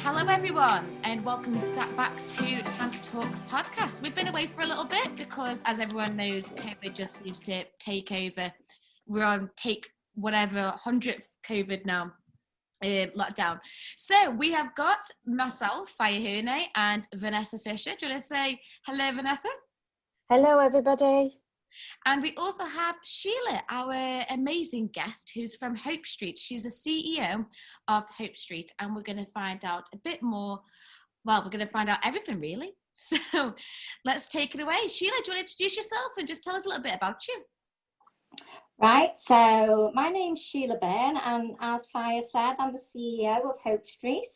hello everyone, and welcome back to Time to Talk podcast. We've been away for a little bit because, as everyone knows, COVID just seems to take over. We're on take whatever 100th COVID now, lockdown. So we have got myself, Faya Hune, and Vanessa Fisher. Do you want to say hello, Vanessa? Hello, everybody. And we also have Sheila, our amazing guest, who's from Hope Street. She's a CEO of Hope Street, and we're going to find out a bit more. Well, we're going to find out everything, really. So let's take it away. Sheila, do you want to introduce yourself and just tell us a little bit about you? Right, so my name's Sheila Byrnes, and as Faya said, I'm the CEO of Hope Street,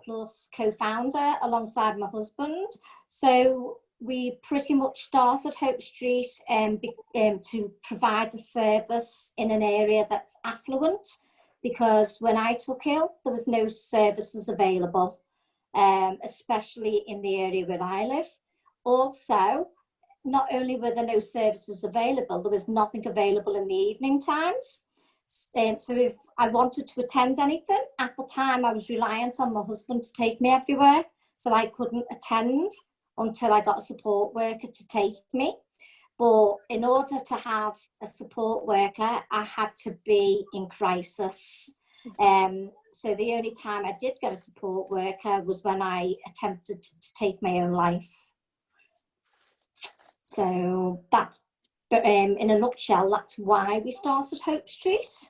plus co-founder alongside my husband. So we pretty much started Hope Street to provide a service in an area that's affluent, because when I took ill, there was no services available, especially in the area where I live. Also, not only were there no services available, there was nothing available in the evening times. So if I wanted to attend anything, at the time I was reliant on my husband to take me everywhere, so I couldn't attend until I got a support worker to take me. But in order to have a support worker, I had to be in crisis. So the only time I did get a support worker was when I attempted to take my own life. So that's, in a nutshell, that's why we started Hope Street.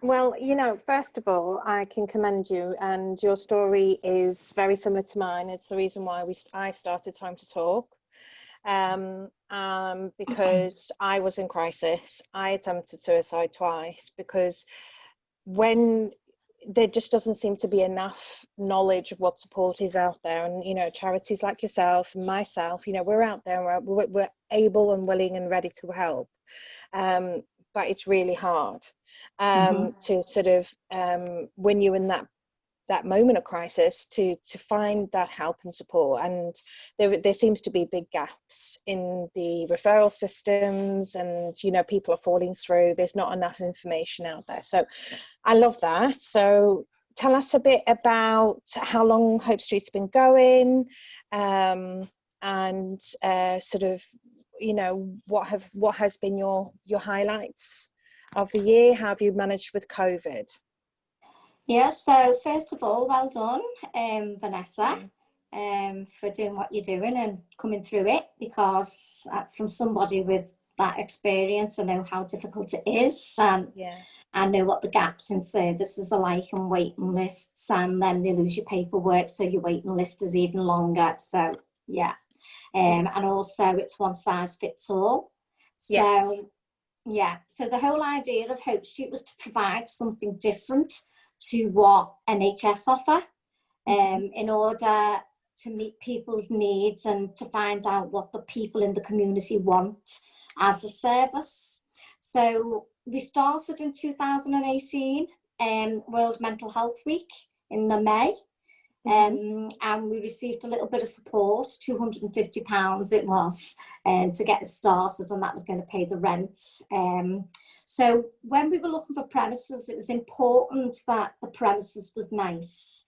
Well, you know, first of all, I can commend you, and your story is very similar to mine. It's the reason why I started Time to Talk, because I was in crisis. I attempted suicide twice because when there just doesn't seem to be enough knowledge of what support is out there, and you know, charities like yourself and myself, you know, we're out there and we're able and willing and ready to help, but it's really hard to sort of when you're in that moment of crisis to find that help and support. And there seems to be big gaps in the referral systems, and you know, people are falling through. There's not enough information out there. So I love that. So tell us a bit about how long Hope Street's been going, and sort of, you know, what has been your highlights of the year. How have you managed with COVID? Yeah, so first of all, well done, Vanessa, for doing what you're doing and coming through it, because from somebody with that experience, I know how difficult it is, and I know what the gaps in services are like, and waiting lists, and then they lose your paperwork, so your waiting list is even longer. So yeah, and also it's one size fits all. So so the whole idea of Hope Street was to provide something different to what NHS offer, in order to meet people's needs and to find out what the people in the community want as a service. So we started in 2018, World Mental Health Week in the May, and we received a little bit of support, £250 it was, to get us started, and that was going to pay the rent. So when we were looking for premises, it was important that the premises was nice,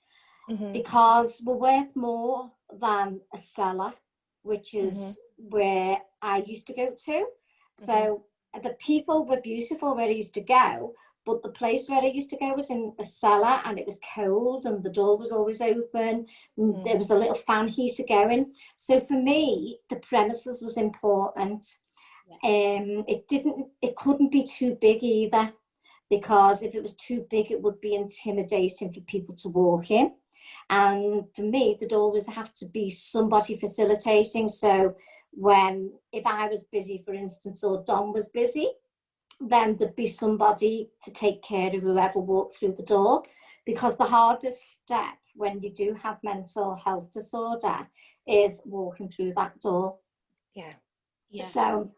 because we're worth more than a cellar, which is where I used to go to. So the people were beautiful where I used to go, but the place where I used to go was in a cellar, and it was cold, and the door was always open. There was a little fan heater going. So for me, the premises was important. It couldn't be too big either, because if it was too big, it would be intimidating for people to walk in. And for me, there'd always have to be somebody facilitating. So if I was busy, for instance, or Don was busy, then there'd be somebody to take care of whoever walked through the door, because the hardest step when you do have mental health disorder is walking through that door. So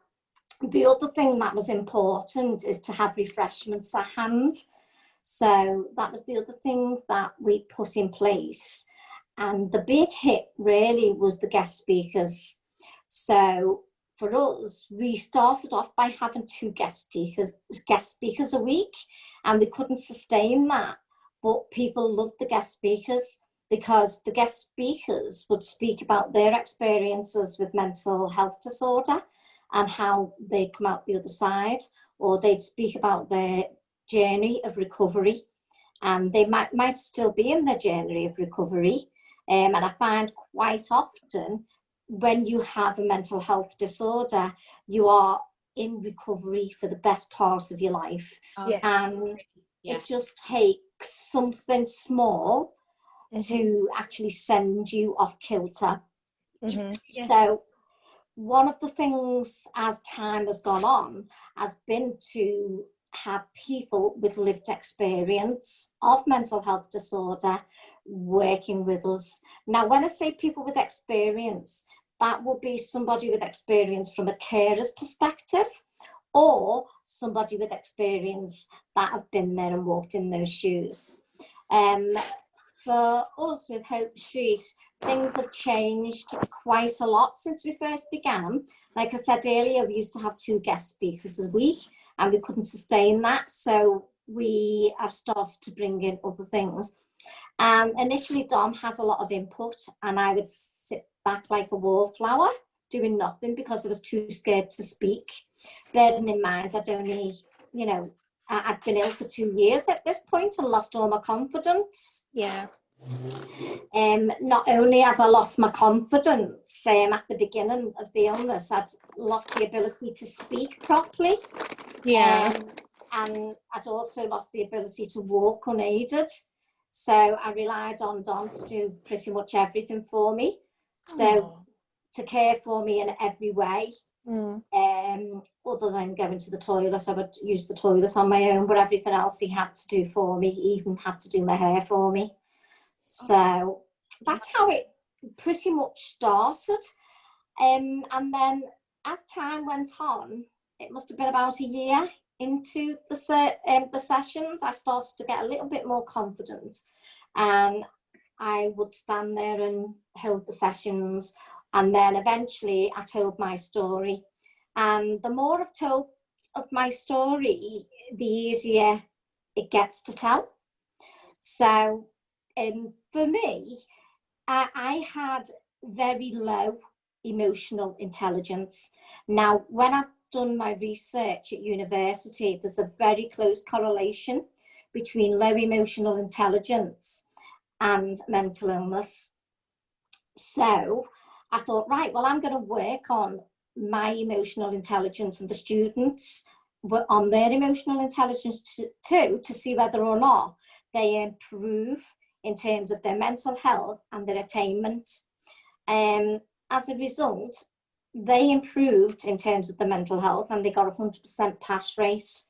the other thing that was important is to have refreshments at hand. So that was the other thing that we put in place. And the big hit really was the guest speakers. So for us, we started off by having 2 guest speakers a week, and we couldn't sustain that. but people loved the guest speakers because the guest speakers would speak about their experiences with mental health disorder and how they come out the other side, or they'd speak about their journey of recovery, and they might still be in their journey of recovery. And I find quite often when you have a mental health disorder, you are in recovery for the best part of your life. Yes. And it just takes something small to actually send you off kilter. So one of the things as time has gone on has been to have people with lived experience of mental health disorder working with us. Now, when I say people with experience, that will be somebody with experience from a carer's perspective, or somebody with experience that have been there and walked in those shoes. For us with Hope Street, things have changed quite a lot since we first began. Like I said earlier, we used to have 2 guest speakers a week, and we couldn't sustain that, so we have started to bring in other things. Initially, Dom had a lot of input, and I would sit back like a wallflower, doing nothing because I was too scared to speak. Bearing in mind, I'd only, I'd been ill for 2 years at this point and lost all my confidence. Yeah. Not only had I lost my confidence at the beginning of the illness, I'd lost the ability to speak properly. Yeah. And I'd also lost the ability to walk unaided. So I relied on Dom to do pretty much everything for me. So to care for me in every way, other than going to the toilet, I would use the toilet on my own, but everything else he had to do for me. He even had to do my hair for me. So that's how it pretty much started. And then as time went on, it must have been about a year into the sessions, I started to get a little bit more confident, and I would stand there and hold the sessions, and then eventually I told my story. And the more I've told of my story, the easier it gets to tell. So for me, I had very low emotional intelligence. Now, when I've done my research at university, there's a very close correlation between low emotional intelligence and mental illness. So I thought, right, well, I'm going to work on my emotional intelligence and the students on their emotional intelligence too, to see whether or not they improve in terms of their mental health and their attainment. As a result, they improved in terms of the mental health, and they got a 100% pass rate,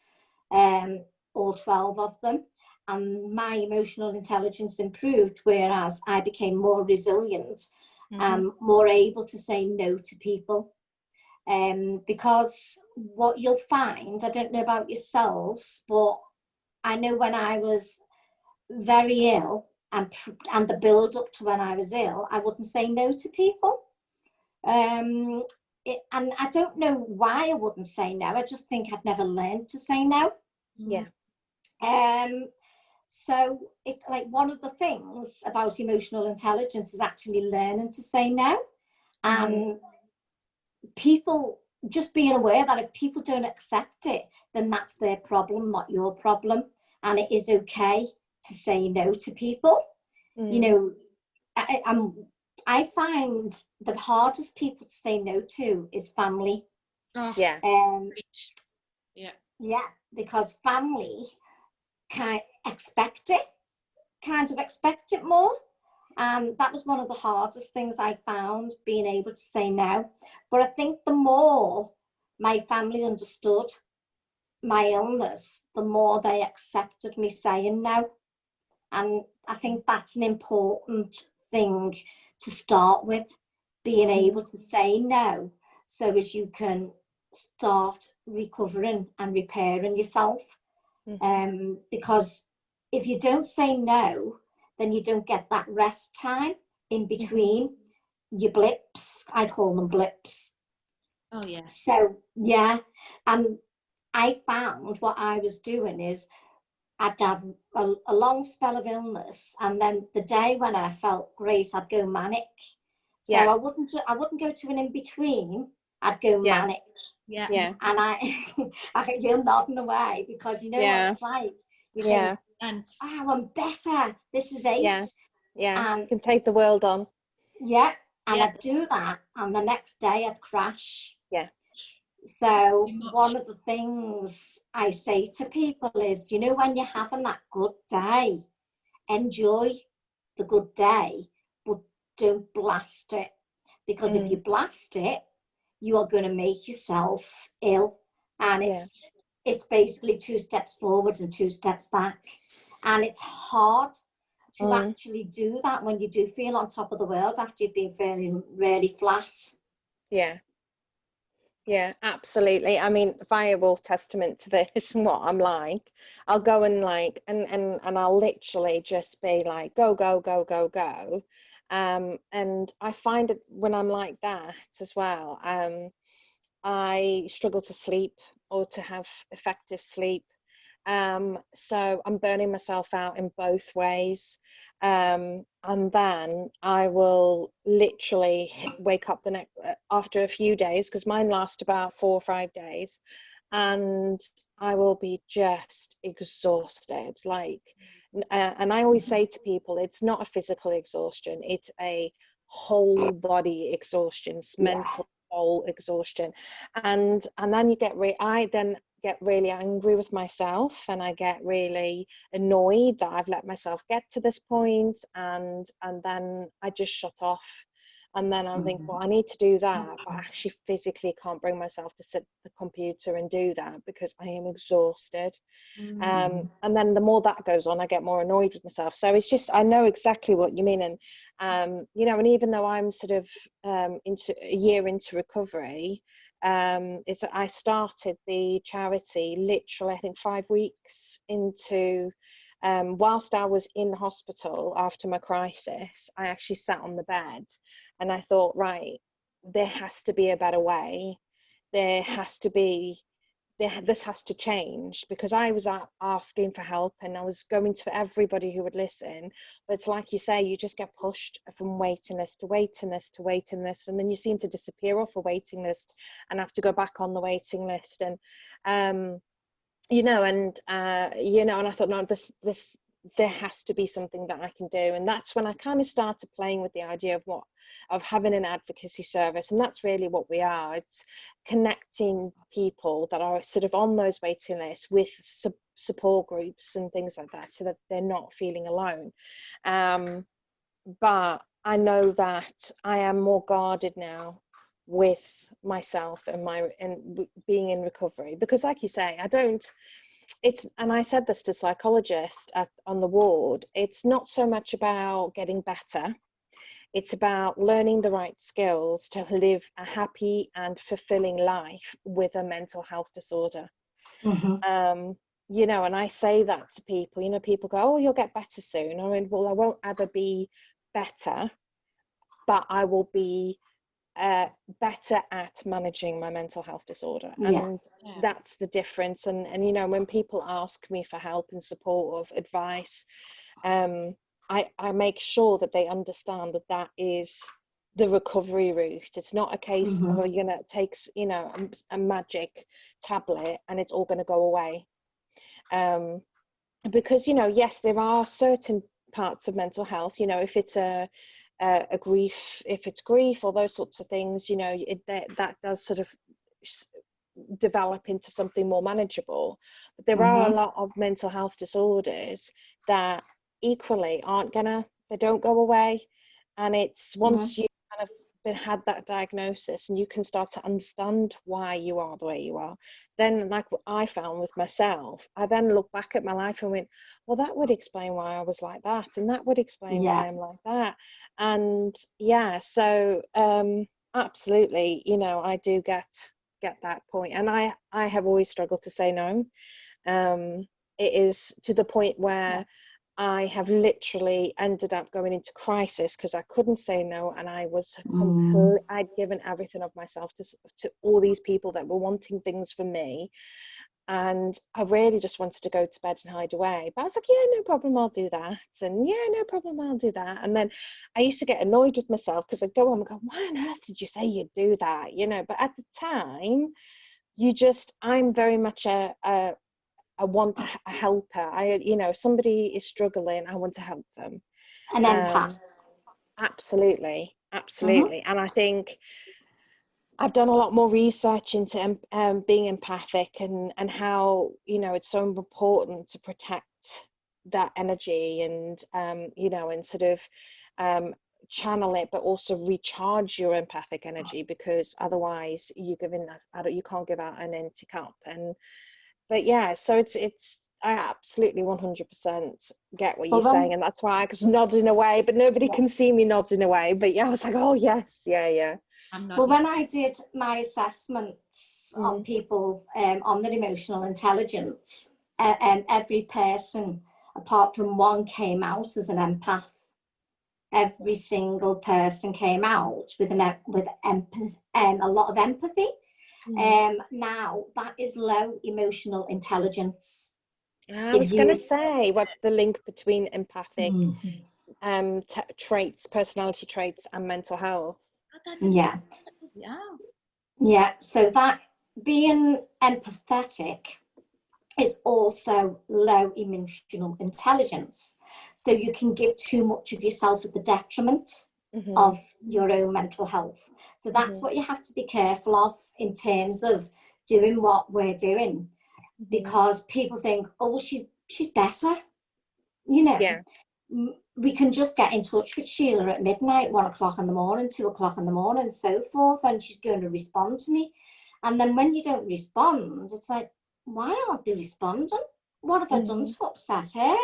all 12 of them. And my emotional intelligence improved, whereas I became more resilient and more able to say no to people. Because what you'll find, I don't know about yourselves, but I know when I was very ill and the build up to when I was ill, I wouldn't say no to people. And I don't know why I wouldn't say no. I just think I'd never learned to say no. Yeah. So it's like one of the things about emotional intelligence is actually learning to say no. And people just being aware that if people don't accept it, then that's their problem, not your problem. And it is okay to say no to people. You know, I find the hardest people to say no to is family. Yeah. Yeah, because family kind of expect it more. And that was one of the hardest things I found, being able to say no. But I think the more my family understood my illness, the more they accepted me saying no. And I think that's an important thing to start with, being able to say no, so as you can start recovering and repairing yourself. Because if you don't say no, then you don't get that rest time in between your blips. I call them blips. Oh, yeah. So, yeah. And I found what I was doing is I'd have a long spell of illness, and then the day when I felt great, I'd go manic. So Yeah. I wouldn't go to an in-between. I'd go manic. Yeah. And you're nodding away because you know what it's like. You think, and oh, I'm better. This is ace. Yeah. And can take the world on. Yeah. And I'd do that, and the next day I'd crash. Yeah. So one of the things I say to people is, you know, when you're having that good day, enjoy the good day, but don't blast it. Because if you blast it, you are going to make yourself ill. And it's basically 2 steps forward and 2 steps back. And it's hard to actually do that when you do feel on top of the world after you've been feeling really flat. Yeah, absolutely. I mean, viable testament to this and what I'm like. I'll go and and I'll literally just be like, go, go, go, go, go. And I find it when I'm like that as well, I struggle to sleep or to have effective sleep. So I'm burning myself out in both ways. And then I will literally wake up the next after a few days, because mine last about 4 or 5 days, and I will be just exhausted. And I always say to people, it's not a physical exhaustion; it's a whole body exhaustion, it's mental, soul exhaustion, and then I then get really angry with myself, and I get really annoyed that I've let myself get to this point, and then I just shut off. And then I'm thinking, well, I need to do that, but I actually physically can't bring myself to sit at the computer and do that because I am exhausted. And then the more that goes on, I get more annoyed with myself. So it's just, I know exactly what you mean. And you know, and even though I'm sort of into a year into recovery, I started the charity literally, I think 5 weeks into, whilst I was in hospital after my crisis. I actually sat on the bed and I thought, right, there has to be a better way. This has to change, because I was asking for help and I was going to everybody who would listen, but it's like you say, you just get pushed from waiting list to waiting list to waiting list, and then you seem to disappear off a waiting list and have to go back on the waiting list. And and I thought, no, this there has to be something that I can do. And that's when I kind of started playing with the idea of having an advocacy service. And that's really what we are. It's connecting people that are sort of on those waiting lists with support groups and things like that, so that they're not feeling alone. But I know that I am more guarded now with myself and being in recovery, because like you say, and I said this to psychologists on the ward, it's not so much about getting better, it's about learning the right skills to live a happy and fulfilling life with a mental health disorder. And I say that to people, people go, oh, you'll get better soon. I mean, well, I won't ever be better, but I will be better at managing my mental health disorder. And that's the difference. And when people ask me for help and support or advice, I make sure that they understand that is the recovery route. It's not a case of you're gonna take a magic tablet and it's all going to go away, because yes, there are certain parts of mental health, if it's if it's grief or those sorts of things, that does sort of develop into something more manageable. But there are a lot of mental health disorders that equally they don't go away. And it's once you kind of had that diagnosis and you can start to understand why you are the way you are, then, like what I found with myself, I then look back at my life and went, well, that would explain why I was like that, and that would explain why I'm like that. And so absolutely, I do get that point. And I have always struggled to say no. It is to the point where I have literally ended up going into crisis because I couldn't say no, and I was I'd given everything of myself to all these people that were wanting things from me, And I really just wanted to go to bed and hide away. But I was like, yeah, no problem, I'll do that. And yeah, no problem, I'll do that. And then I used to get annoyed with myself because I'd go home and go, why on earth did you say you'd do that? You know, but at the time, I'm very much a helper. If somebody is struggling, I want to help them. An empath. Absolutely. And I think I've done a lot more research into being empathic and how, it's so important to protect that energy and, and sort of channel it, but also recharge your empathic energy, because otherwise you can't give out an empty cup. But yeah, so I absolutely 100% get what you're saying, and that's why I was nodding away, but nobody can see me nodding away. But yeah, I was like, oh yes, yeah. Well, when I did my assessments on people on their emotional intelligence, every person, apart from one, came out as an empath. Every single person came out with a lot of empathy. Now that is low emotional intelligence. I was going to say, what's the link between empathic traits, personality traits, and mental health? Yeah. So that being empathetic is also low emotional intelligence. So you can give too much of yourself at the detriment of your own mental health. So that's what you have to be careful of in terms of doing what we're doing, because people think, oh, she's better. We can just get in touch with Sheila at midnight, 1 o'clock in the morning, 2 o'clock in the morning, and so forth, and she's going to respond to me. And then when you don't respond, it's like, why aren't they responding? What have I done to upset her?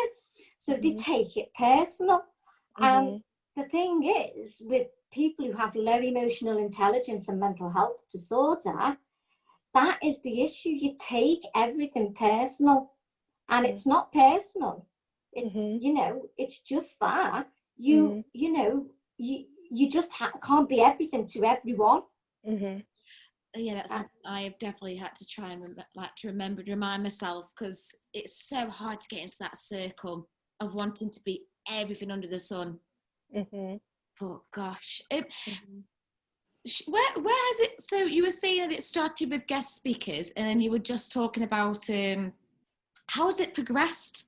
So they take it personal. And the thing is, with people who have low emotional intelligence and mental health disorder, that is the issue. You take everything personal, and it's not personal. It's just that you just can't be everything to everyone. Yeah, that's something I have definitely had to try and remember to remind myself, because it's so hard to get into that circle of wanting to be everything under the sun. But gosh, where has it? So you were saying that it started with guest speakers, and then you were just talking about how has it progressed?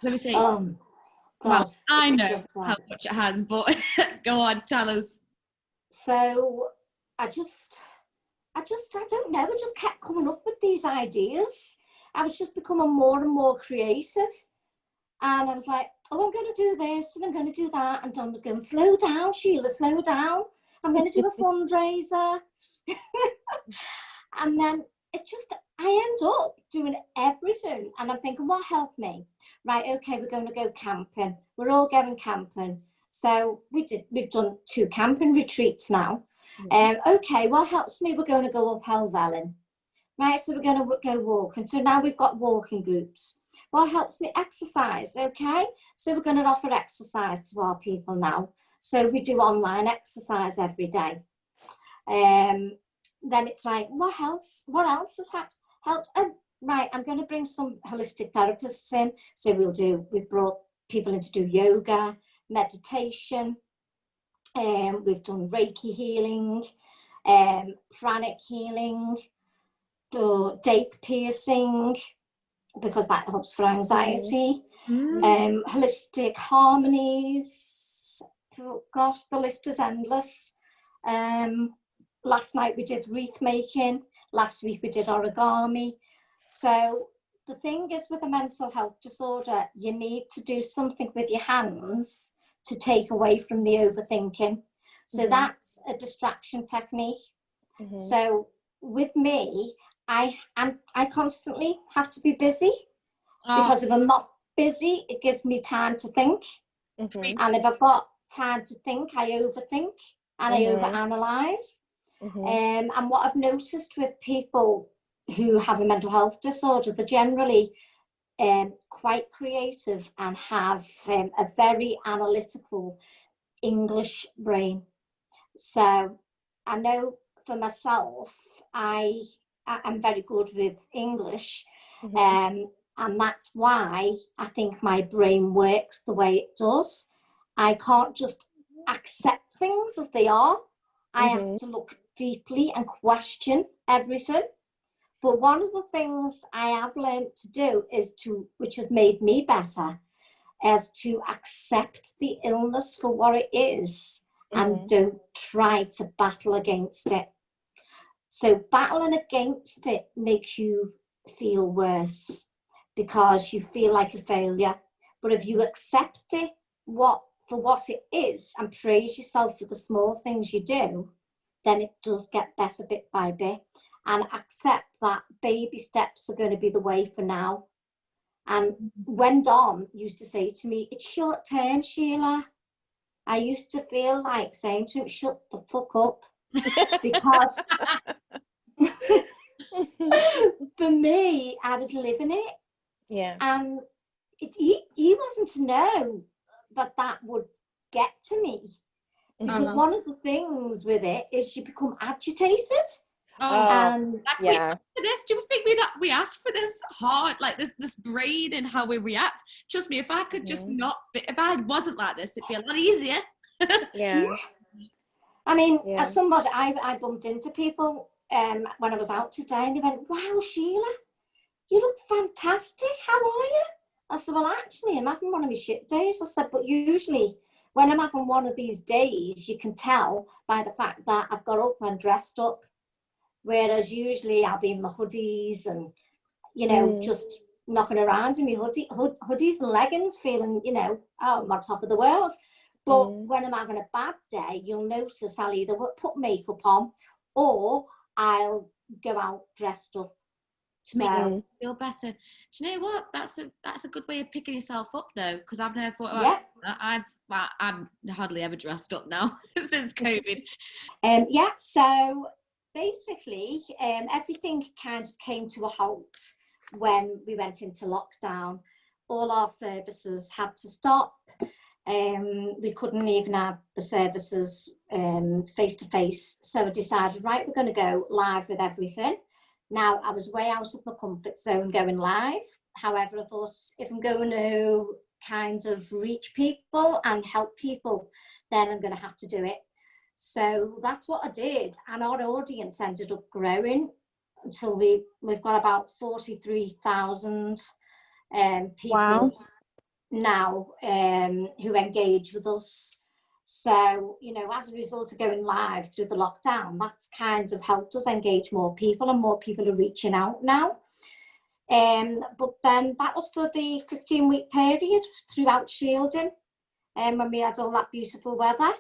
So obviously, God, I know how much it has, but go on, tell us. So I don't know, I just kept coming up with these ideas. I was just becoming more and more creative. And I was like, oh, I'm going to do this and I'm going to do that. And Don was going, slow down, Sheila, slow down. I'm going to do a fundraiser. And then I end up doing everything. And I'm thinking, what helped me? Right, okay, we're going to go camping. We're all going camping. So we've done 2 camping retreats now. Okay, what helps me? We're going to go up Helvellyn. Right, so we're going to go walking. So now we've got walking groups. What helps me? Exercise. Okay, so we're going to offer exercise to our people now. So we do online exercise every day. Then it's like, what else has helped? Oh, right, I'm going to bring some holistic therapists in. So we've brought people in to do yoga, meditation. We've done Reiki healing, pranic healing, date piercing, because that helps for anxiety. Holistic harmonies. Oh gosh, the list is endless. Last night we did wreath making. Last week we did origami. So the thing is, with a mental health disorder, you need to do something with your hands to take away from the overthinking. So that's a distraction technique. So with me, I constantly have to be busy, because if I'm not busy, it gives me time to think. And if I've got time to think, I overthink and I overanalyze. And what I've noticed with people who have a mental health disorder, they're generally quite creative and have a very analytical English brain. So I know for myself, I I'm very good with English. Mhm. And that's why I think my brain works the way it does. I can't just accept things as they are. I have Mhm. to look deeply and question everything. But one of the things I have learned to do is which has made me better, is to accept the illness for what it is and Mhm. don't try to battle against it. So battling against it makes you feel worse because you feel like a failure. But if you accept it for what it is and praise yourself for the small things you do, then it does get better bit by bit. And accept that baby steps are going to be the way for now. And when Dom used to say to me, "It's short term, Sheila," I used to feel like saying to him, "Shut the fuck up." Because for me, I was living it. Yeah. And he wasn't to know that would get to me. Because Mhm. one of the things with it is you become agitated. Oh, Oh, And like we yeah. asked for this. Do you think we asked for this hard, like this brain and how we react? Trust me, if I could just Mhm. not, if I wasn't like this, it'd be a lot easier. Yeah. I mean, Yeah. as somebody, I bumped into people when I was out today and they went, "Wow, Sheila, you look fantastic. How are you?" I said, "Well, actually, I'm having one of my shit days." I said, "But usually when I'm having one of these days, you can tell by the fact that I've got up and dressed up. Whereas usually I'll be in my hoodies and, Mm. just knocking around in my hoodies and leggings, feeling, oh, I'm on top of the world." But Mm. when I'm having a bad day, you'll notice I'll either put makeup on or I'll go out dressed up. To make So, you feel better. Do you know what? That's a good way of picking yourself up though, because I've never thought about yeah. that. I'm hardly ever dressed up now since COVID. So basically, everything kind of came to a halt when we went into lockdown. All our services had to stop. We couldn't even have the services face to face. So I decided, right, we're going to go live with everything. Now, I was way out of my comfort zone going live. However, I thought if I'm going to kind of reach people and help people, then I'm going to have to do it. So that's what I did. And our audience ended up growing until we've got about 43,000 people Wow. now who engage with us. So, as a result of going live through the lockdown, that's kind of helped us engage more people and more people are reaching out now. But then that was for the 15-week period throughout shielding when we had all that beautiful weather.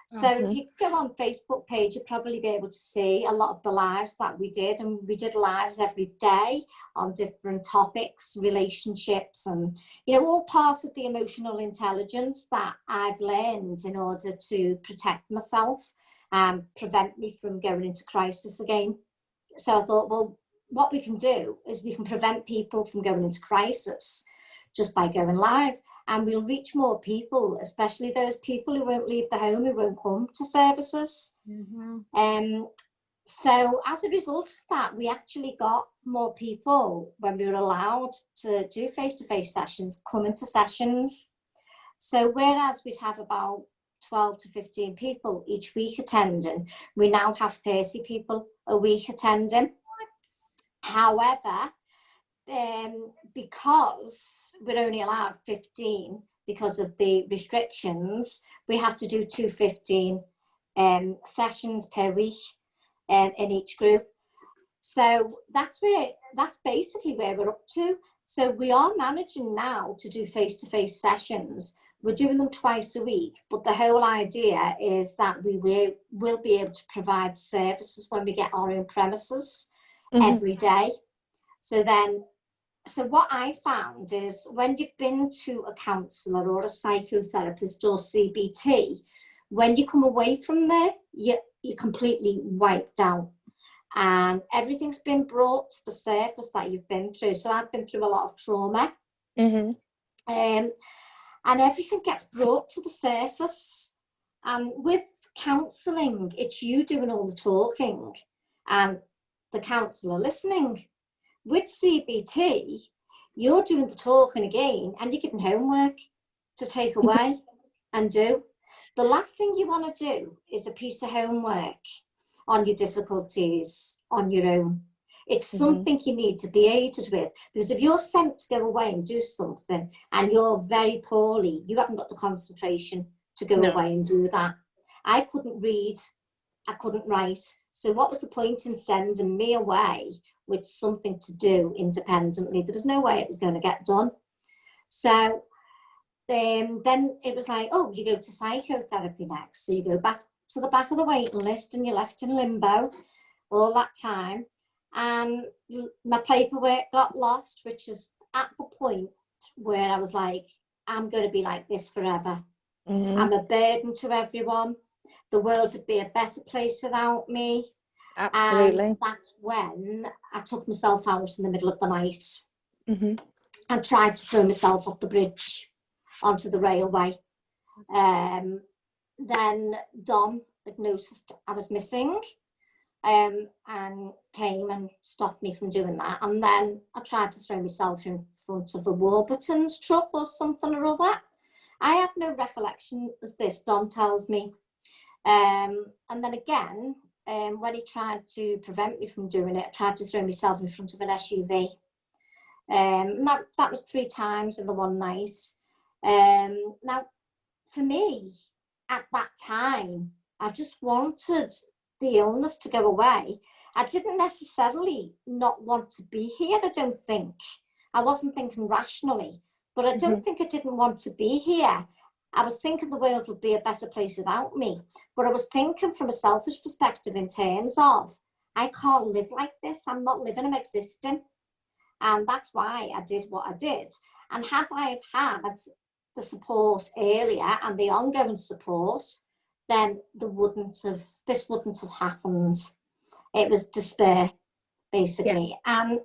So if you go on Facebook page, you'll probably be able to see a lot of the lives that we did. And we did lives every day on different topics, relationships, and, all parts of the emotional intelligence that I've learned in order to protect myself and prevent me from going into crisis again. So I thought, well, what we can do is we can prevent people from going into crisis just by going live. And we'll reach more people, especially those people who won't leave the home, who won't come to services. Mm-hmm. So as a result of that, we actually got more people when we were allowed to do face-to-face sessions, come into sessions. So whereas we'd have about 12 to 15 people each week attending, we now have 30 people a week attending. However, because we're only allowed 15 because of the restrictions, we have to do 2 sessions per week in each group. So that's basically where we're up to. So we are managing now to do face-to-face sessions. We're doing them twice a week, but the whole idea is that we will be able to provide services when we get our own premises every day. So what I found is when you've been to a counsellor or a psychotherapist or CBT, when you come away from there, you're completely wiped out. And everything's been brought to the surface that you've been through. So I've been through a lot of trauma. And everything gets brought to the surface. And with counselling, it's you doing all the talking. And the counsellor listening. With CBT, you're doing the talking again and you're given homework to take away and do. The last thing you want to do is a piece of homework on your difficulties on your own. It's something you need to be aided with, because if you're sent to go away and do something and you're very poorly, you haven't got the concentration to go away and do that. I couldn't read, I couldn't write. So what was the point in sending me away with something to do independently? There was no way it was going to get done. So then it was like, oh, you go to psychotherapy next. So you go back to the back of the waiting list and you're left in limbo all that time. And my paperwork got lost, which is at the point where I was like, I'm going to be like this forever. I'm a burden to everyone. The world would be a better place without me. Absolutely. And that's when I took myself out in the middle of the night and tried to throw myself off the bridge onto the railway. Then Dom had noticed I was missing and came and stopped me from doing that. And then I tried to throw myself in front of a Warburton's truck or something or other. I have no recollection of this, Dom tells me. And then again, when he tried to prevent me from doing it, I tried to throw myself in front of an SUV. That was 3 times in the one night. Now, for me, at that time, I just wanted the illness to go away. I didn't necessarily not want to be here, I don't think. I wasn't thinking rationally, but I don't think I didn't want to be here. I was thinking the world would be a better place without me, but I was thinking from a selfish perspective in terms of, I can't live like this. I'm not living, I'm existing. And that's why I did what I did. And had I have had the support earlier and the ongoing support, then this wouldn't have happened. It was despair, basically. Yeah. And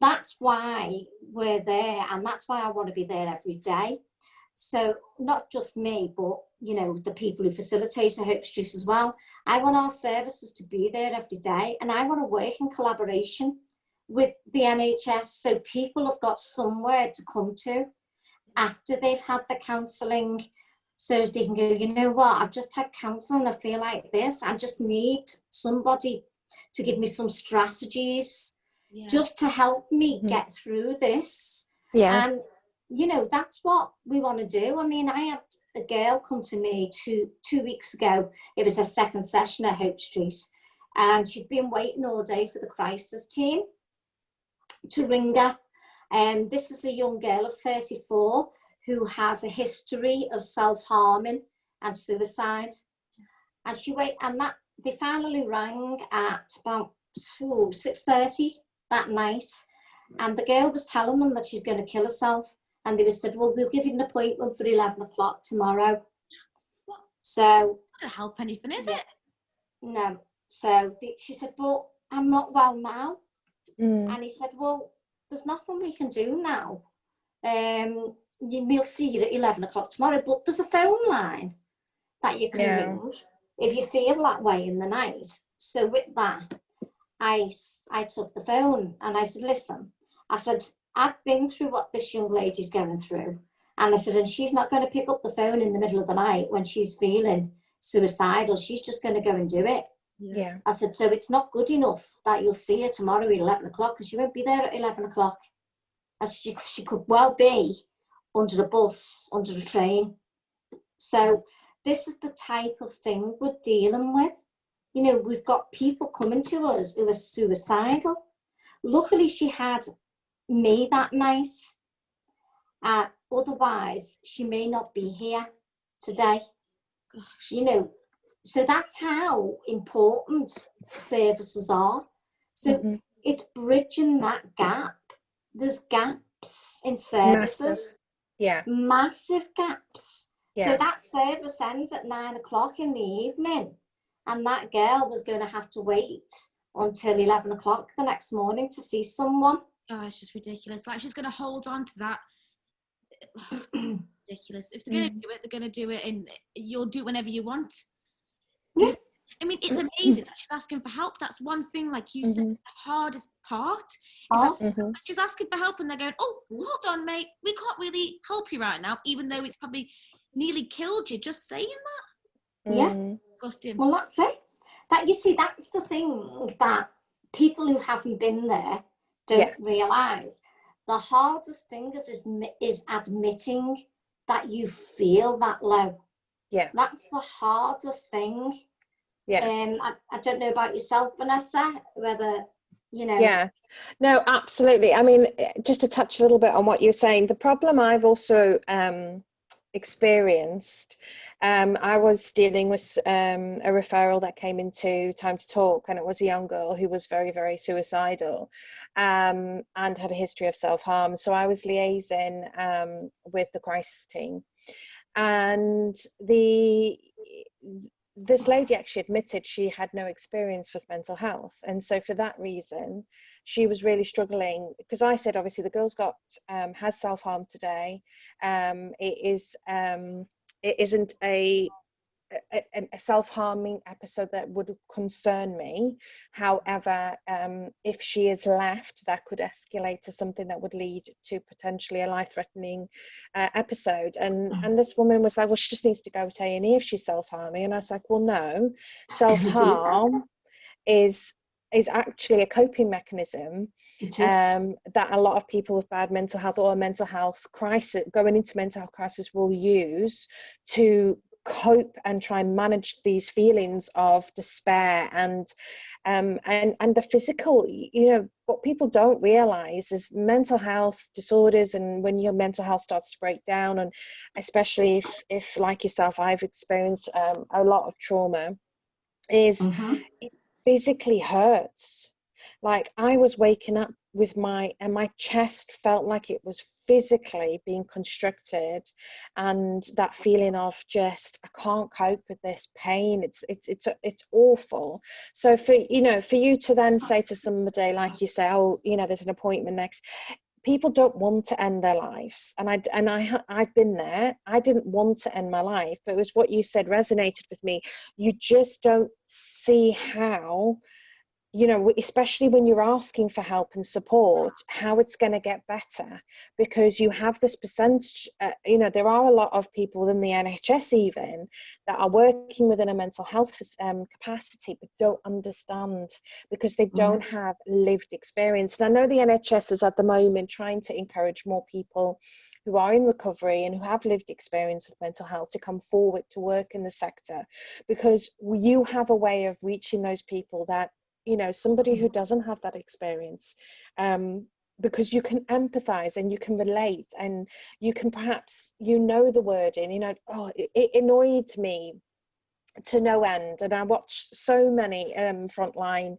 that's why we're there, and that's why I want to be there every day. So not just me, but, you know, the people who facilitate Hope Street as well. I want our services to be there every day, and I want to work in collaboration with the NHS so people have got somewhere to come to after they've had the counselling, so they can go, you know what, I've just had counselling, I feel like this, I just need somebody to give me some strategies just to help me get through this. And you know, that's what we want to do. I mean, I had a girl come to me two weeks ago. It was her second session at Hope Street, and she'd been waiting all day for the crisis team to ring her. This is a young girl of 34 who has a history of self-harming and suicide. And they finally rang at about 6:30 that night, and the girl was telling them that she's going to kill herself. And they said, well, we'll give you an appointment for 11 o'clock tomorrow. What? So... Not help anything, is it? No. So she said, well, I'm not well now. And he said, well, there's nothing we can do now. We'll see you at 11 o'clock tomorrow, but there's a phone line that you can ring if you feel that way in the night. So with that, I took the phone and I said, listen, I said, I've been through what this young lady's going through. And I said, and she's not going to pick up the phone in the middle of the night when she's feeling suicidal. She's just going to go and do it. Yeah. I said, so it's not good enough that you'll see her tomorrow at 11 o'clock because she won't be there at 11 o'clock. I said, she could well be under a bus, under a train. So this is the type of thing we're dealing with. You know, we've got people coming to us who are suicidal. Luckily, she had me that night. Otherwise, she may not be here today. Gosh. You know, so that's how important services are. So it's bridging that gap. There's gaps in services. Massive gaps. So that service ends at 9 o'clock in the evening, and that girl was going to have to wait until 11 o'clock the next morning to see someone. Oh, it's just ridiculous. Like, she's going to hold on to that. Ridiculous. If they're going to do it, they're going to do it, and you'll do it whenever you want. Yeah. I mean, it's amazing that she's asking for help. That's one thing, like you said, the hardest part is that she's asking for help and they're going, oh, hold on, mate, we can't really help you right now, even though it's probably nearly killed you just saying that. Yeah. Disgusting. Well, that's it. That, you see, that's the thing that people who haven't been there don't realise. The hardest thing is admitting that you feel that low. Yeah. That's the hardest thing. Yeah. I don't know about yourself, Vanessa, whether, you know. Yeah. No, absolutely. I mean, just to touch a little bit on what you're saying, the problem I've also experienced, I was dealing with a referral that came into Time to Talk, and it was a young girl who was very, very suicidal, and had a history of self-harm. So I was liaising with the crisis team, and this lady actually admitted she had no experience with mental health, and so for that reason she was really struggling, because I said, obviously the girl's got has self-harm today. It isn't a self-harming episode that would concern me. However, if she is left, that could escalate to something that would lead to potentially a life-threatening episode. And this woman was like, well, she just needs to go to A&E if she's self-harming. And I was like, well, no, self-harm is actually a coping mechanism that a lot of people with bad mental health or a mental health crisis, going into mental health crisis, will use to cope and try and manage these feelings of despair and the physical. You know, what people don't realize is mental health disorders, and when your mental health starts to break down, and especially if like yourself, I've experienced a lot of trauma, is it physically hurts. Like, I was waking up with my chest felt like it was physically being constricted, and that feeling of just, I can't cope with this pain. It's awful. So for you to then say to somebody, like you say, oh, there's an appointment next. People don't want to end their lives, and I've been there. I didn't want to end my life, but it was what you said resonated with me. You just don't see how, especially when you're asking for help and support, how it's going to get better, because you have this percentage. There are a lot of people within the NHS even that are working within a mental health capacity, but don't understand, because they don't have lived experience. And I know the NHS is at the moment trying to encourage more people who are in recovery and who have lived experience with mental health to come forward to work in the sector, because you have a way of reaching those people that, somebody who doesn't have that experience, because you can empathize and you can relate, and you can perhaps, the wording, it annoyed me to no end. And I watched so many frontline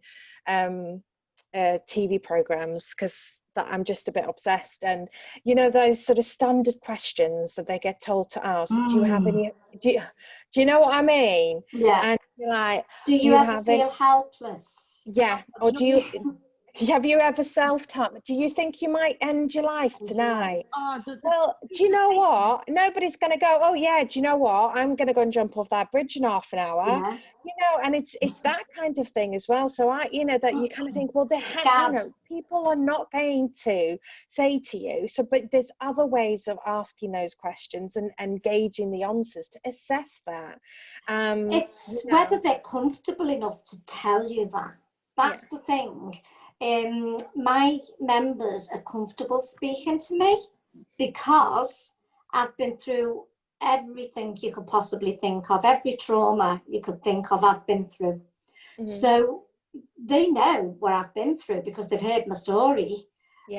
TV programs, because I'm just a bit obsessed, and those sort of standard questions that they get told to ask. Do you have any, do you know what I mean? Yeah. And you're like, do you ever feel helpless? Yeah. Or have you ever self-harmed? Do you think you might end your life tonight? Well, do you know what? Nobody's going to go, oh yeah, do you know what? I'm going to go and jump off that bridge in half an hour. And it's that kind of thing as well. So that you kind of think, well, people are not going to say to you. So, but there's other ways of asking those questions and gauging the answers to assess that. It's whether they're comfortable enough to tell you that. That's the thing. My members are comfortable speaking to me because I've been through everything you could possibly think of, every trauma you could think of, I've been through. So they know what I've been through because they've heard my story.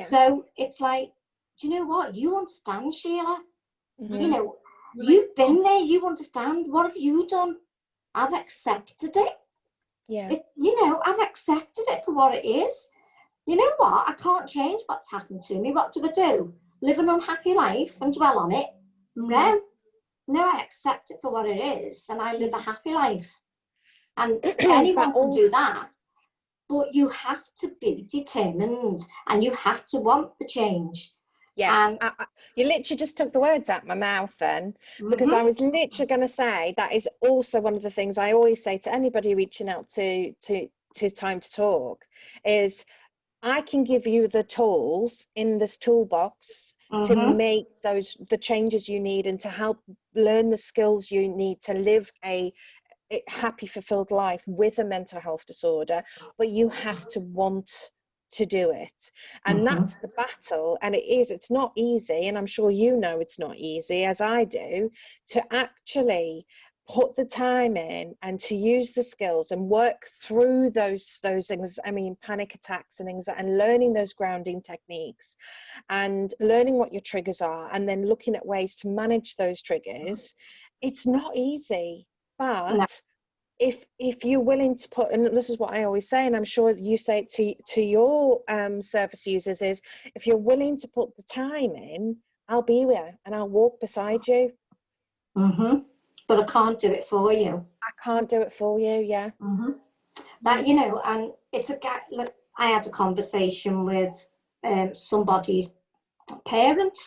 So it's like, do you know what? You understand, Sheila. You've been there, you understand. What have you done? I've accepted it. I've accepted it for what it is. You know what? I can't change what's happened to me. What do? Live an unhappy life and dwell on it? No, I accept it for what it is, and I live a happy life. And anyone can do that, but you have to be determined and you have to want the change. Yeah, And you literally just took the words out my mouth then, because I was literally going to say that is also one of the things I always say to anybody reaching out to Time to Talk is, I can give you the tools in this toolbox to make the changes you need and to help learn the skills you need to live a happy, fulfilled life with a mental health disorder, but you have to want to do it. And that's the battle. And it's not easy, and I'm sure you know it's not easy, as I do, to actually put the time in and to use the skills and work through those things. I mean, panic attacks and anxiety, and learning those grounding techniques and learning what your triggers are, and then looking at ways to manage those triggers. It's not easy. But if you're willing to put, and this is what I always say, and I'm sure you say it to your service users, is if you're willing to put the time in, I'll be there and I'll walk beside you. But I can't do it for you. I can't do it for you, yeah. That, you know, and it's look, I had a conversation with somebody's parent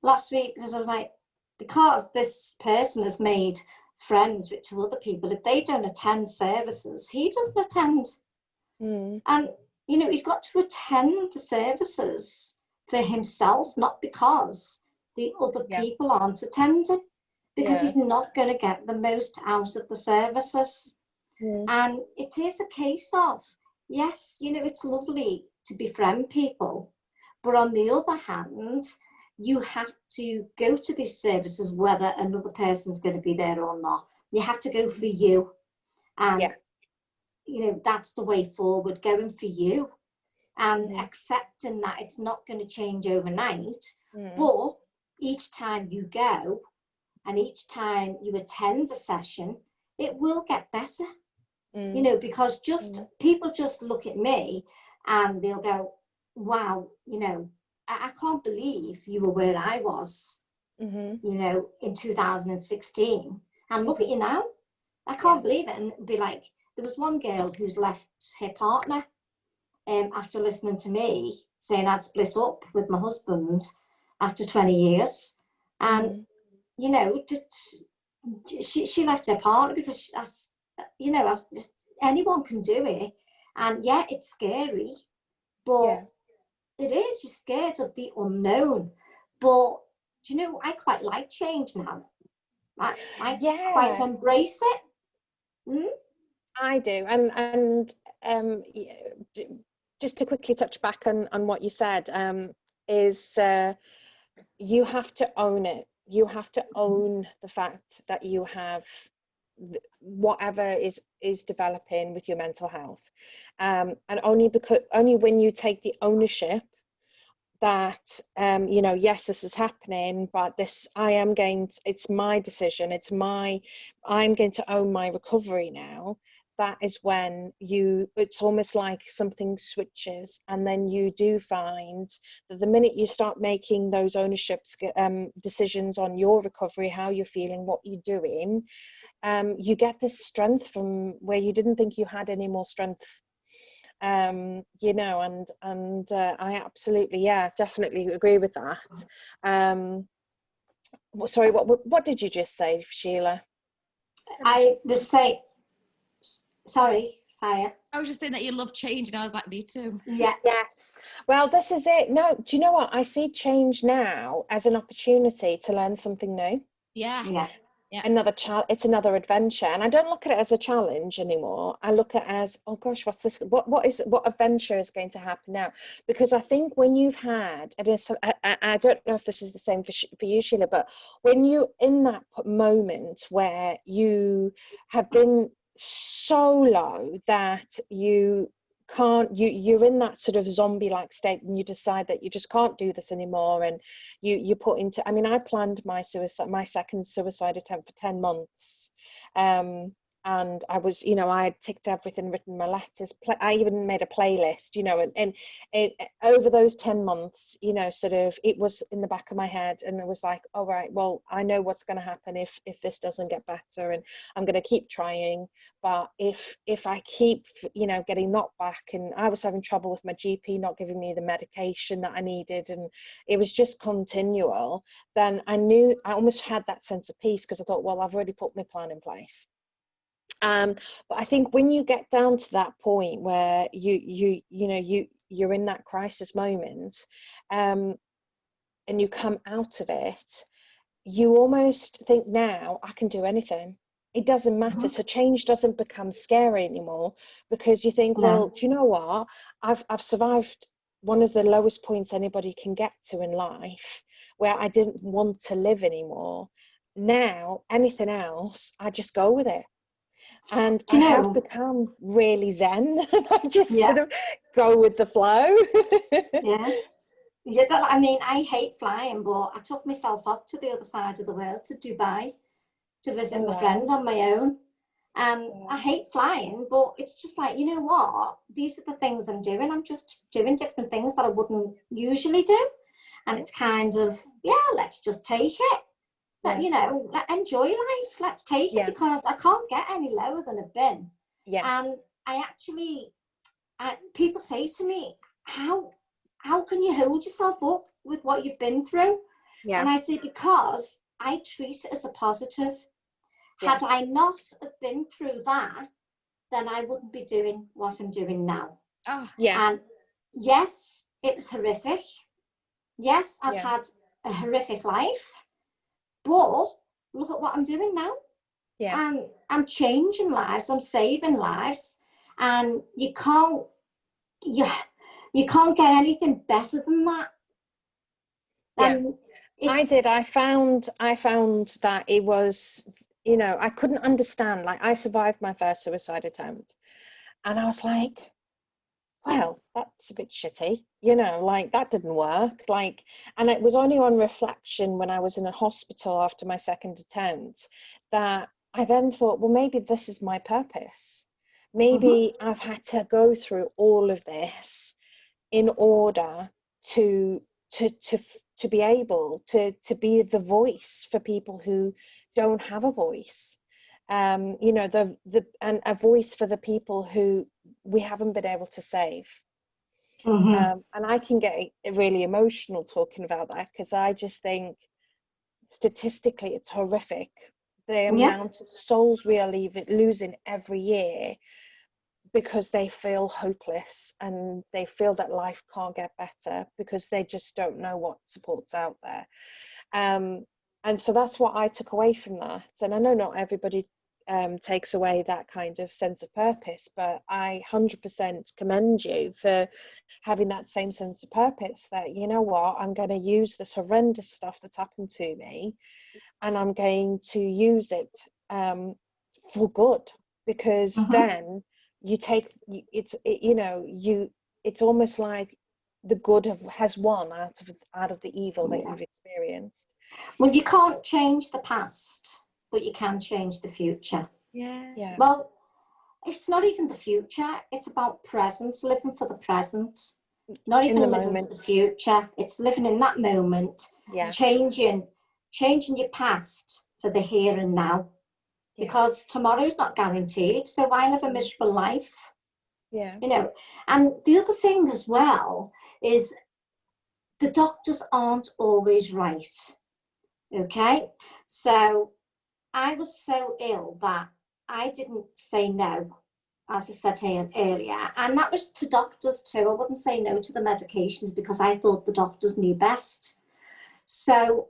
last week, because I was like, because this person has made friends with two other people, if they don't attend services, he doesn't attend. And you know, he's got to attend the services for himself, not because the other people aren't attending, because he's not going to get the most out of the services. And it is a case of, yes, you know, it's lovely to befriend people, but on the other hand, you have to go to these services whether another person's going to be there or not. You have to go for you. And, you know, that's the way forward, going for you and accepting that it's not going to change overnight. But each time you go and each time you attend a session, it will get better. You know, because people just look at me and they'll go, wow, you know, I can't believe you were where I was, you know, in 2016. And look at you now. I can't believe it. And it'd be like, there was one girl who's left her partner after listening to me saying I'd split up with my husband after 20 years. And, you know, she left her partner because, you know, anyone can do it. And yeah, it's scary, but it is, you're scared of the unknown. But do you know, I quite like change now. I quite embrace it. I do. And just to quickly touch back on what you said, is you have to own it. You have to own the fact that you have whatever is developing with your mental health, and only when you take the ownership that you know, yes, this is happening, but it's my decision, I'm going to own my recovery now. That is when it's almost like something switches, and then you do find that the minute you start making those ownership decisions on your recovery, how you're feeling, what you're doing, you get this strength from where you didn't think you had any more strength. You know, and I absolutely, definitely agree with that. Sorry, what did you just say, Sheila? I was saying, sorry, Fire. I was just saying that you love change, and I was like, me too. Yes. Well, this is it. No, do you know what? I see change now as an opportunity to learn something new. Yeah. It's another adventure, and I don't look at it as a challenge anymore. I look at it as, oh gosh, what's this? What adventure is going to happen now? Because I think when you've had, I don't know if this is the same for you, Sheila, but when you in that moment where you have been so low that you can't, you're in that sort of zombie-like state, and you decide that you just can't do this anymore, and you put into, I mean, I planned my second suicide attempt for 10 months, and I was, I had ticked everything, written my letters, I even made a playlist, and over those 10 months, sort of, it was in the back of my head, and it was like, all right, well, I know what's going to happen if this doesn't get better, and I'm going to keep trying. But if I keep, getting knocked back, and I was having trouble with my GP not giving me the medication that I needed, and it was just continual, then I almost had that sense of peace, because I thought, well, I've already put my plan in place. But I think when you get down to that point where you're in that crisis moment, and you come out of it, you almost think, now I can do anything. It doesn't matter. So change doesn't become scary anymore, because you think, well, do you know what? I've survived one of the lowest points anybody can get to in life, where I didn't want to live anymore. Now, anything else, I just go with it. And I have become really zen. I just sort of go with the flow. I mean, I hate flying, but I took myself up to the other side of the world, to Dubai, to visit my friend on my own. And I hate flying, but it's just like, you know what? These are the things I'm doing. I'm just doing different things that I wouldn't usually do. And it's kind of, let's just take it. Enjoy life. Let's take it, because I can't get any lower than I've been. And I actually, people say to me, how can you hold yourself up with what you've been through? And I say, because I treat it as a positive. Had I not have been through that, then I wouldn't be doing what I'm doing now. And yes, it was horrific. Yes, I've had a horrific life. But look at what I'm doing now. I'm changing lives. I'm saving lives, and you can't get anything better than that. I found that it was, I couldn't understand. Like, I survived my first suicide attempt, and I was like, well, that's a bit shitty, like, that didn't work. Like, and it was only on reflection, when I was in a hospital after my second attempt, that I then thought, well, maybe this is my purpose. Maybe I've had to go through all of this in order to be able to be the voice for people who don't have a voice. And a voice for the people who we haven't been able to save. And I can get really emotional talking about that, because I just think, statistically, it's horrific, the amount of souls we are losing every year, because they feel hopeless, and they feel that life can't get better, because they just don't know what support's out there. And so that's what I took away from that. And I know not everybody takes away that kind of sense of purpose, but I 100% commend you for having that same sense of purpose, that, you know what, I'm going to use this horrendous stuff that's happened to me, and I'm going to use it for good, because then you take it's almost like the good has won out of the evil that you've experienced. Well, you can't change the past, but you can change the future. Well, it's not even the future, it's about present, living for the present, not even living for the future. It's living in that moment, changing your past for the here and now, because tomorrow's not guaranteed, so why live a miserable life? And the other thing as well is, the doctors aren't always right. Okay, so I was so ill that I didn't say no, as I said here earlier, and that was to doctors too. I wouldn't say no to the medications, because I thought the doctors knew best. So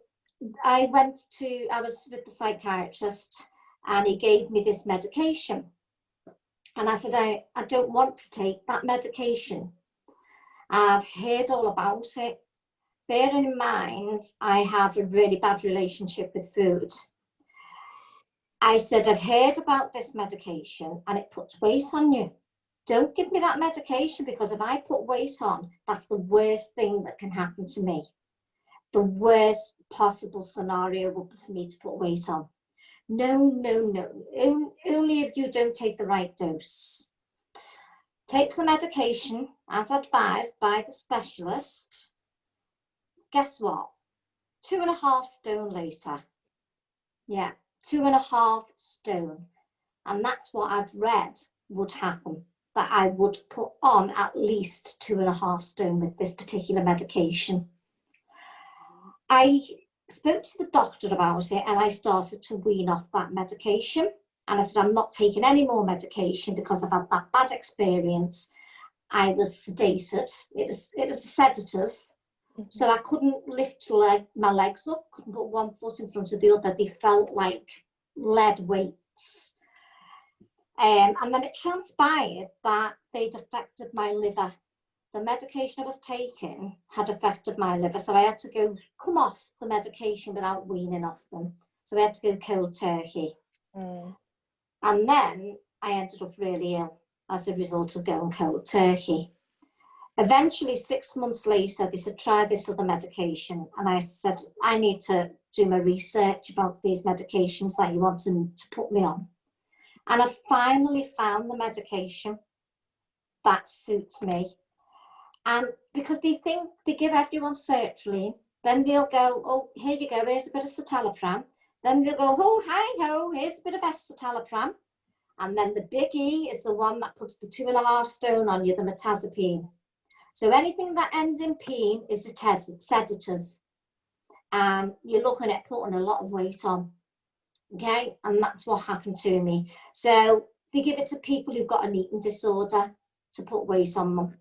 I was with the psychiatrist, and he gave me this medication, and I said, I don't want to take that medication. I've heard all about it. Bearing in mind, I have a really bad relationship with food. I said, I've heard about this medication and it puts weight on you. Don't give me that medication, because if I put weight on, that's the worst thing that can happen to me. The worst possible scenario would be for me to put weight on. No, no, no. Only if you don't take the right dose. Take the medication as advised by the specialist. Guess what? 2.5 stone later. Yeah, 2.5 stone. And that's what I'd read would happen, that I would put on at least 2.5 stone with this particular medication. I spoke to the doctor about it and I started to wean off that medication. And I said, I'm not taking any more medication because I've had that bad experience. I was sedated. It was a sedative. So I couldn't lift my legs up, couldn't put one foot in front of the other. They felt like lead weights. And then it transpired that they'd affected my liver. The medication I was taking had affected my liver, so I had to come off the medication without weaning off them. So I had to go cold turkey. And then I ended up really ill as a result of going cold turkey. Eventually, 6 months later, they said, try this other medication. And I said, I need to do my research about these medications that you want to put me on. And I finally found the medication that suits me. And because they think they give everyone sertraline, then they'll go, oh, here you go, here's a bit of citalopram. Then they'll go, oh, hi ho, here's a bit of escitalopram. And then the big E is the one that puts the 2.5 stone on you, the mirtazapine. So anything that ends in peen is a sedative. And you're looking at putting a lot of weight on. Okay, and that's what happened to me. So they give it to people who've got an eating disorder to put weight on them.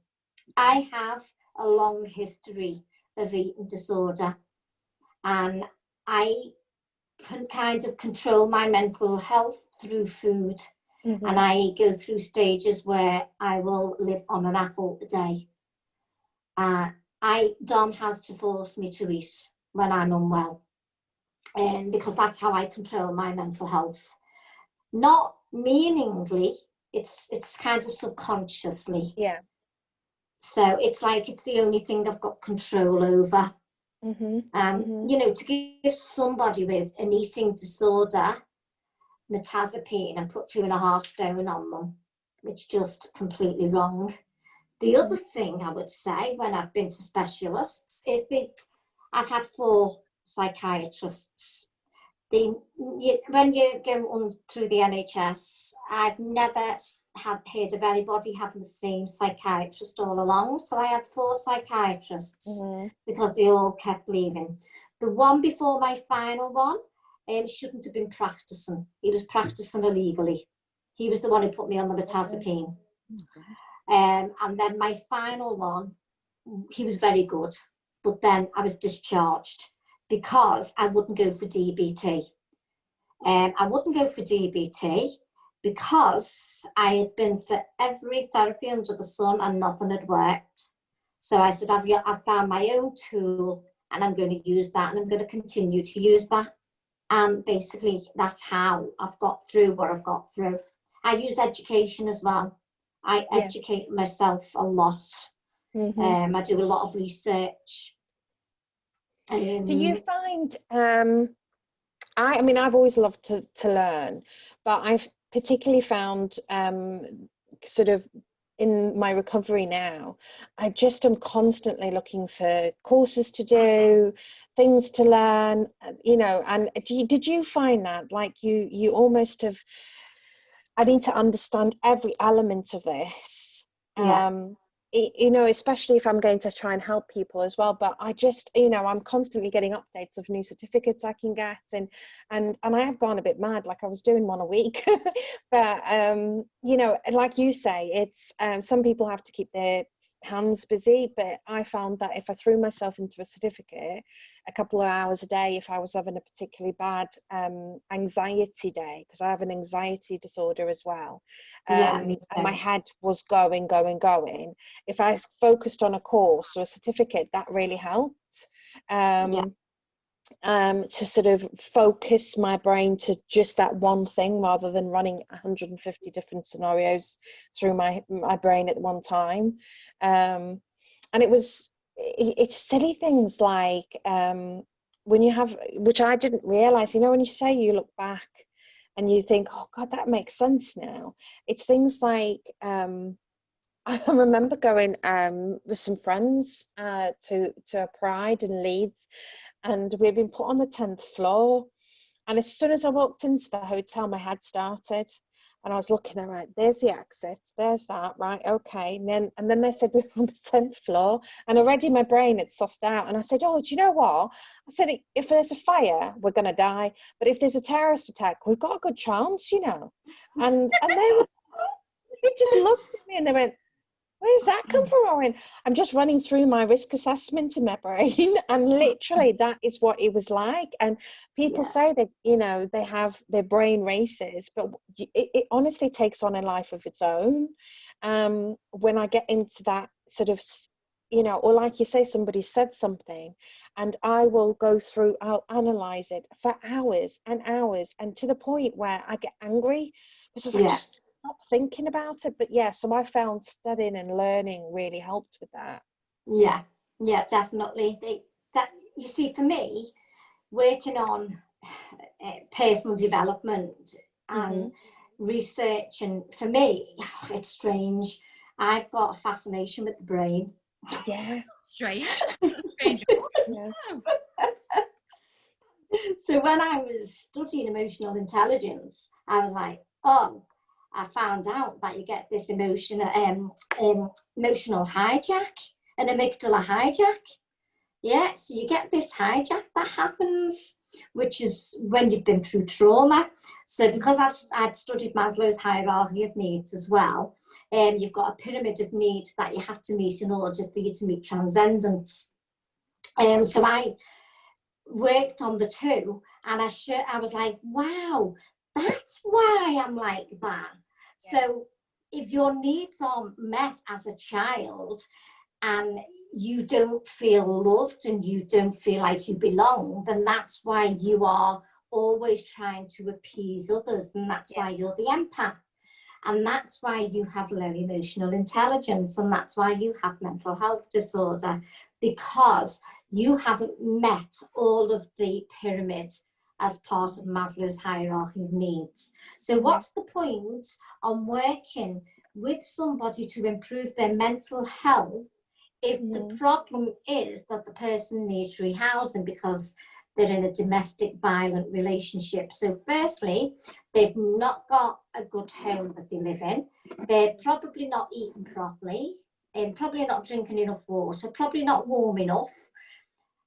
I have a long history of eating disorder, and I can kind of control my mental health through food. And I go through stages where I will live on an apple a day. Dom has to force me to eat when I'm unwell. Because that's how I control my mental health. Not meaningly, it's kind of subconsciously. Yeah. So it's like it's the only thing I've got control over. You know, to give somebody with an eating disorder mirtazapine and put 2.5 stone on them, it's just completely wrong. The other thing I would say when I've been to specialists is I've had 4 psychiatrists. When you go on through the NHS, I've never heard of anybody having the same psychiatrist all along. So I had 4 psychiatrists because they all kept leaving. The one before my final one shouldn't have been practicing. He was practicing illegally. He was the one who put me on the mirtazapine. And then my final one, he was very good. But then I was discharged because I wouldn't go for DBT. I wouldn't go for DBT because I had been for every therapy under the sun and nothing had worked. So I said, I've found my own tool and I'm going to use that, and I'm going to continue to use that. And basically that's how I've got through what I've got through. I use education as well. I educate myself a lot. I do a lot of research. Do you find, I mean, I've always loved to learn, but I've particularly found sort of in my recovery now, I just am constantly looking for courses to do, things to learn, you know. And did you find that, like, you almost have, I need to understand every element of this, you know, especially if I'm going to try and help people as well. But I just, you know, I'm constantly getting updates of new certificates I can get, and I have gone a bit mad, like I was doing one a week. But you know, like you say, it's some people have to keep their hands busy, but I found that if I threw myself into a certificate a couple of hours a day, if I was having a particularly bad anxiety day, because I have an anxiety disorder as well, and my head was going, if I focused on a course or a certificate, that really helped. To sort of focus my brain to just that one thing, rather than running 150 different scenarios through my brain at one time. And it's silly things like when you have, which I didn't realize, you know, when you say you look back and you think, oh God, that makes sense now. It's things like, I remember going with some friends to a Pride in Leeds, and we'd been put on the 10th floor. And as soon as I walked into the hotel, my head started. And I was looking at, right, there's the exit, there's that, right, okay. And then they said we were on the 10th floor, and already my brain had sussed out. And I said, oh, do you know what? I said, if there's a fire, we're going to die. But if there's a terrorist attack, we've got a good chance, you know. And they just looked at me and they went, where's that come from? I'm just running through my risk assessment in my brain, and literally that is what it was like. And people say that, you know, they have their brain races, but it honestly takes on a life of its own. When I get into that sort of, you know, or like you say, somebody said something, and I will go through, I'll analyze it for hours and hours, and to the point where I get angry because I just stop thinking about it. But yeah, so I found studying and learning really helped with that. Yeah, definitely. That, you see, for me, working on personal development and research, and for me, it's strange. I've got a fascination with the brain. Yeah. Strange. Yeah. So when I was studying emotional intelligence, I was like, oh, I found out that you get this emotional hijack, an amygdala hijack. Yeah, so you get this hijack that happens, which is when you've been through trauma. So because I'd studied Maslow's hierarchy of needs as well, you've got a pyramid of needs that you have to meet in order for you to meet transcendence. So I worked on the two, and I was like, wow, that's why I'm like that. So if your needs are met as a child and you don't feel loved and you don't feel like you belong, then that's why you are always trying to appease others, and that's why you're the empath, and that's why you have low emotional intelligence, and that's why you have mental health disorder, because you haven't met all of the pyramid as part of Maslow's hierarchy of needs. So what's the point on working with somebody to improve their mental health if the problem is that the person needs rehousing because they're in a domestic violent relationship? So firstly, they've not got a good home that they live in. They're probably not eating properly, and probably not drinking enough water, probably not warm enough,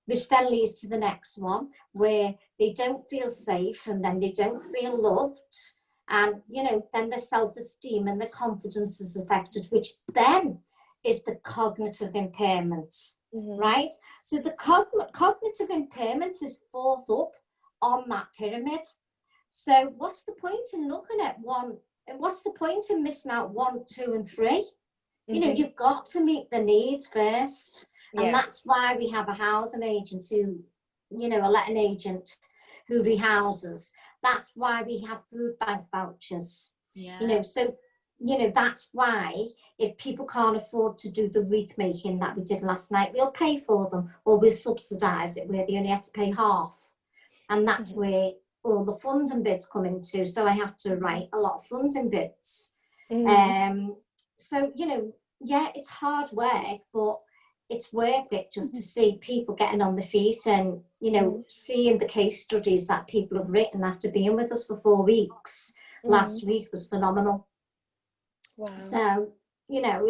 which then leads to the next one, where they don't feel safe, and then they don't feel loved, and, you know, then their self-esteem and their confidence is affected, which then is the cognitive impairment, right? So the cognitive impairment is fourth up on that pyramid. So what's the point in looking at one? What's the point in missing out 1, 2, and 3? You know, you've got to meet the needs first. And that's why we have a housing agent who, you know, a letting agent who rehouses. That's why we have food bank vouchers. Yeah. You know, so, you know, that's why if people can't afford to do the wreath making that we did last night, we'll pay for them, or we'll subsidise it where they only have to pay half. And that's where all the funding bits come into. So I have to write a lot of funding bits. So, you know, yeah, it's hard work, but it's worth it just to see people getting on their feet, and, you know, seeing the case studies that people have written after being with us for 4 weeks. Last week was phenomenal. Wow. So, you know,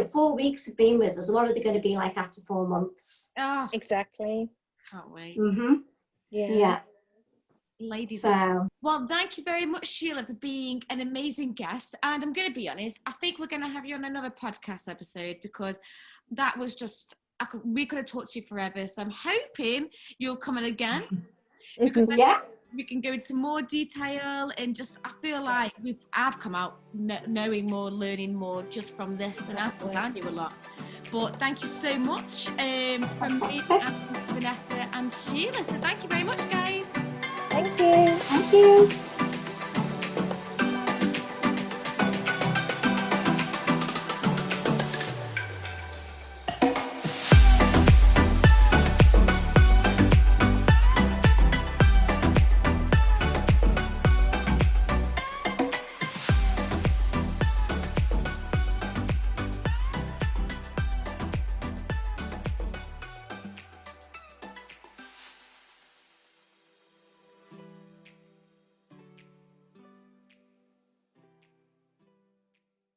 4 weeks of being with us, what are they going to be like after 4 months? Oh, exactly. Can't wait. Yeah. Ladies. Well, thank you very much, Sheila, for being an amazing guest. And I'm going to be honest, I think we're going to have you on another podcast episode, because that was just, we could have talked to you forever. So I'm hoping you'll come in again, because we can go into more detail, and just, I feel like I've come out knowing more, learning more just from this, and I found you a lot. But thank you so much from me and Vanessa and Sheila. So thank you very much, guys. Thank you. Thank you.